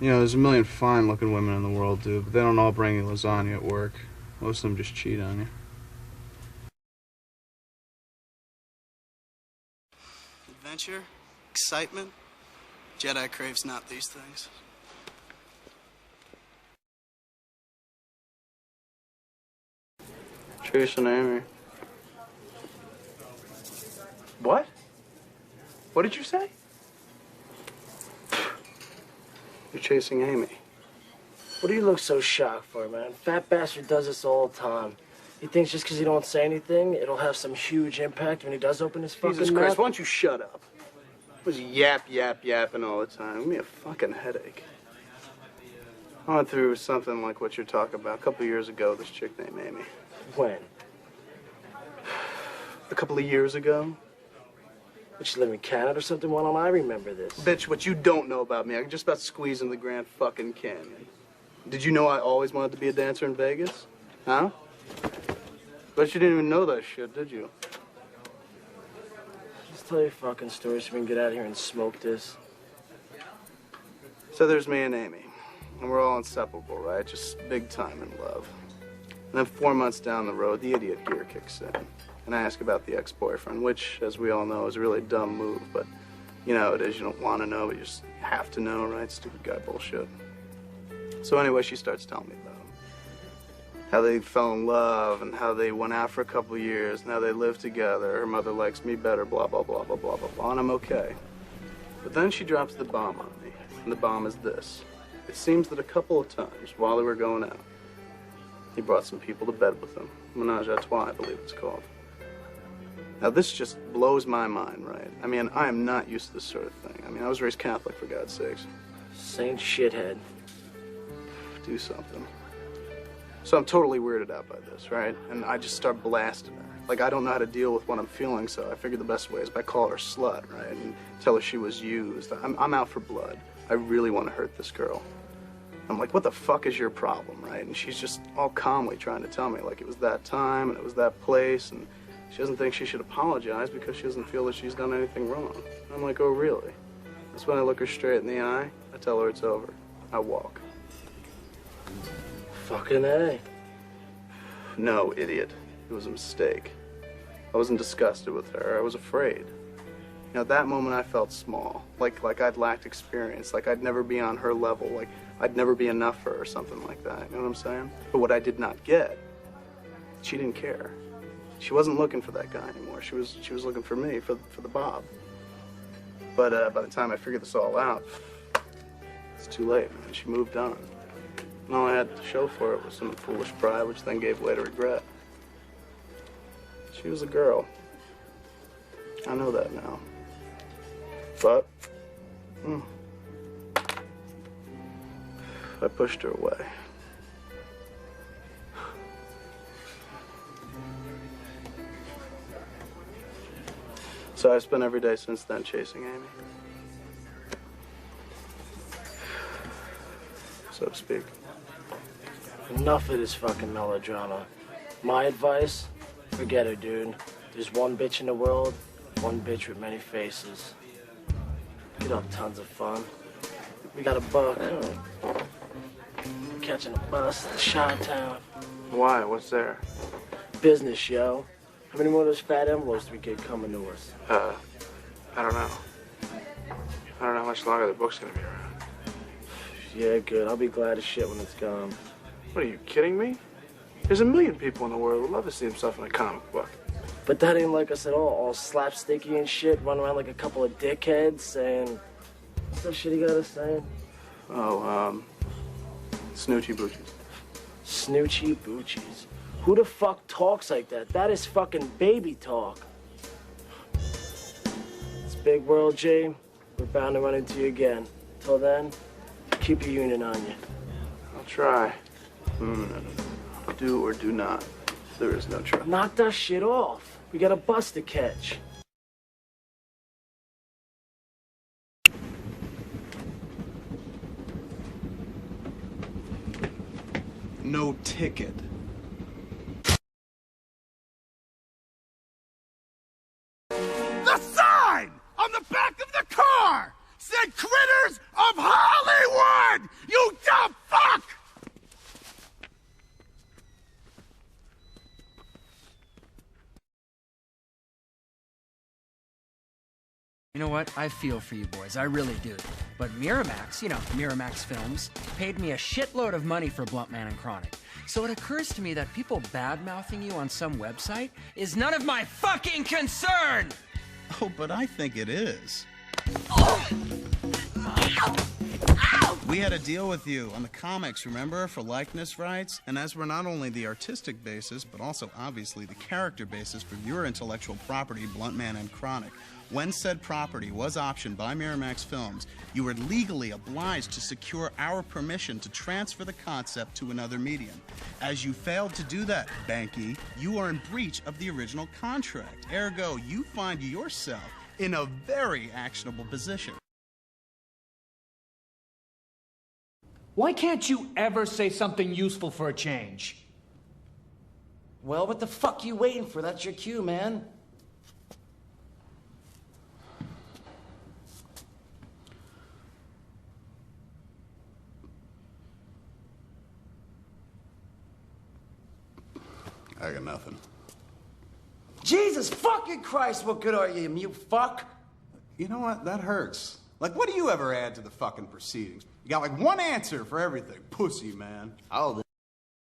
You know, there's a million fine-looking women in the world, dude, but they don't all bring you lasagna at work. Most of them just cheat on you. Adventure, excitement. Jedi craves not these things. Chasing Amy. What? What did you say? You're chasing Amy. What do you look so shocked for, man? Fat bastard does this all the time. He thinks just because he don't say anything, it'll have some huge impact when he does open his fucking Jesus mouth. Christ, why don't you shut up? Was yapping all the time. Give me a fucking headache. I went through something like what you're talking about. A couple of years ago, this chick named Amy. When? A couple of years ago? Did she live in Canada or something? Why don't I remember this? Bitch, what you don't know about me, I can just about squeeze in the Grand fucking Canyon. Did you know I always wanted to be a dancer in Vegas? Huh? But you didn't even know that shit, did you? Just tell your fucking story so we can get out of here and smoke this. So there's me and Amy. And we're all inseparable, right? Just big time in love. And then 4 months down the road, the idiot gear kicks in. And I ask about the ex-boyfriend, which, as we all know, is a really dumb move. But you know how it is. You don't want to know, but you just have to know, right? Stupid guy bullshit. So anyway, she starts telling me about him. How they fell in love and how they went out for a couple of years and how they live together. Her mother likes me better, blah, blah, blah, blah, blah, blah, blah. And I'm okay. But then she drops the bomb on me. And the bomb is this. It seems that a couple of times while they were going out, he brought some people to bed with him. Menage a trois, I believe it's called. Now, this just blows my mind, right? I mean, I am not used to this sort of thing. I mean, I was raised Catholic, for God's sakes. Saint shithead. Do something. So I'm totally weirded out by this, right? And I just start blasting her. Like, I don't know how to deal with what I'm feeling, so I figured the best way is by calling her slut, right? And tell her she was used. I'm out for blood. I really want to hurt this girl. I'm like, what the fuck is your problem, right? And she's just all calmly trying to tell me, like, it was that time and it was that place, and she doesn't think she should apologize because she doesn't feel that she's done anything wrong. I'm like, oh, really? That's when I look her straight in the eye, I tell her it's over. I walk. Fucking A. No, idiot. It was a mistake. I wasn't disgusted with her. I was afraid. You know, at that moment I felt small. Like I'd lacked experience. Like I'd never be on her level. Like I'd never be enough for her or something like that. You know what I'm saying? But what I did not get, she didn't care. She wasn't looking for that guy anymore. She was looking for me, for the Bob. But by the time I figured this all out, it's too late, man. She moved on. And all I had to show for it was some foolish pride, which then gave way to regret. She was a girl. I know that now. But I pushed her away. So I've spent every day since then chasing Amy. So to speak. Enough of this fucking melodrama. My advice, forget her, dude. There's one bitch in the world, one bitch with many faces. Could have tons of fun. We got a buck. Catching a bus in Chi-Town. Why? What's there? Business, yo. How many more of those fat envelopes do we get coming to us? I don't know. I don't know how much longer the book's gonna be around. Yeah, good. I'll be glad as shit when it's gone. What, are you kidding me? There's a million people in the world who love to see themselves in a comic book. But that ain't like us at all slapsticky and shit, run around like a couple of dickheads saying... What's that shit he got us saying? Oh, Snoochie Boochies. Snoochie Boochies. Who the fuck talks like that? That is fucking baby talk. It's big world, Jay. We're bound to run into you again. Till then, keep your union on you. I'll try. No. Do or do not. There is no try. Knock that shit off. We got a bus to catch. No ticket. The sign on the back of the car said critters of Hollywood! You dumb fuck! You know what? I feel for you boys. I really do. But Miramax, Miramax Films, paid me a shitload of money for Bluntman and Chronic. So it occurs to me that people bad-mouthing you on some website is none of my fucking concern! Oh, but I think it is. We had a deal with you on the comics, remember? For likeness rights? And as we're not only the artistic basis, but also obviously the character basis for your intellectual property, Bluntman and Chronic, when said property was optioned by Miramax Films, you were legally obliged to secure our permission to transfer the concept to another medium. As you failed to do that, Banky, you are in breach of the original contract. Ergo, you find yourself in a very actionable position. Why can't you ever say something useful for a change? Well, what the fuck you waiting for? That's your cue, man. I got nothing. Jesus fucking Christ, what good are you, mute fuck? You know what? That hurts. Like, what do you ever add to the fucking proceedings? You got like one answer for everything. Pussy, man. Oh,